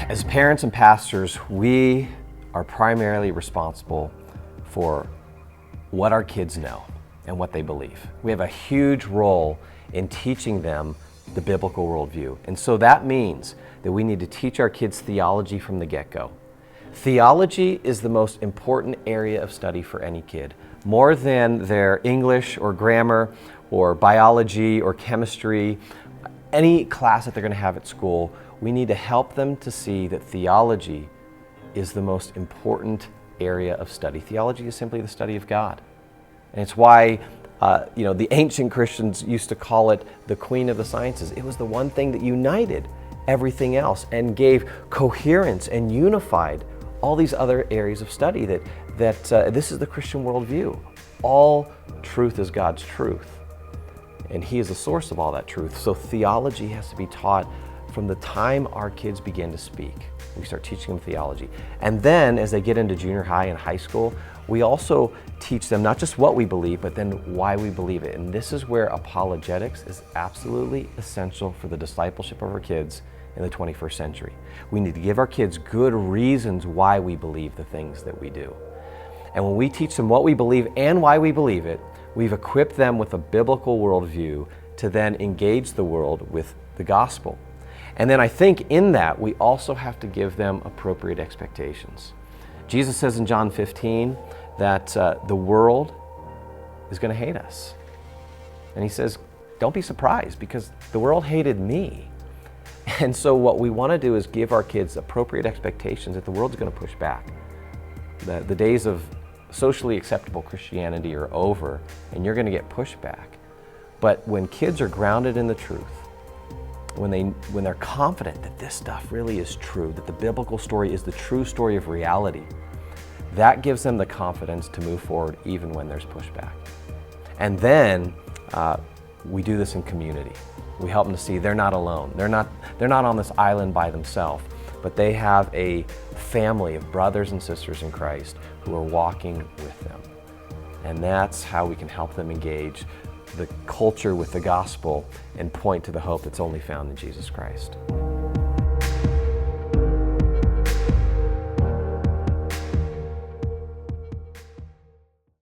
As parents and pastors, we are primarily responsible for what our kids know and what they believe. We have a huge role in teaching them the biblical worldview. And so that means that we need to teach our kids theology from the get-go. Theology is the most important area of study for any kid, more than their English or grammar or biology or chemistry, any class that they're going to have at school. We need to help them to see that theology is the most important area of study. Theology is simply the study of God. And it's why the ancient Christians used to call it the queen of the sciences. It was the one thing that united everything else and gave coherence and unified all these other areas of study. That this is the Christian worldview. All truth is God's truth, and He is the source of all that truth. So theology has to be taught from the time our kids begin to speak. We start teaching them theology. And then as they get into junior high and high school, we also teach them not just what we believe, but then why we believe it. And this is where apologetics is absolutely essential for the discipleship of our kids in the 21st century. We need to give our kids good reasons why we believe the things that we do. And when we teach them what we believe and why we believe it, we've equipped them with a biblical worldview to then engage the world with the gospel. And then I think in that, we also have to give them appropriate expectations. Jesus says in John 15 that the world is going to hate us. And He says, don't be surprised, because the world hated me. And so what we want to do is give our kids appropriate expectations that the world's going to push back. The days of socially acceptable Christianity are over, and you're going to get pushback. But when kids are grounded in the truth, when they're confident that this stuff really is true, that the biblical story is the true story of reality, that gives them the confidence to move forward even when there's pushback. And then we do this in community. We help them to see they're not alone. They're not on this island by themselves, but they have a family of brothers and sisters in Christ who are walking with them. And that's how we can help them engage the culture with the gospel and point to the hope that's only found in Jesus Christ.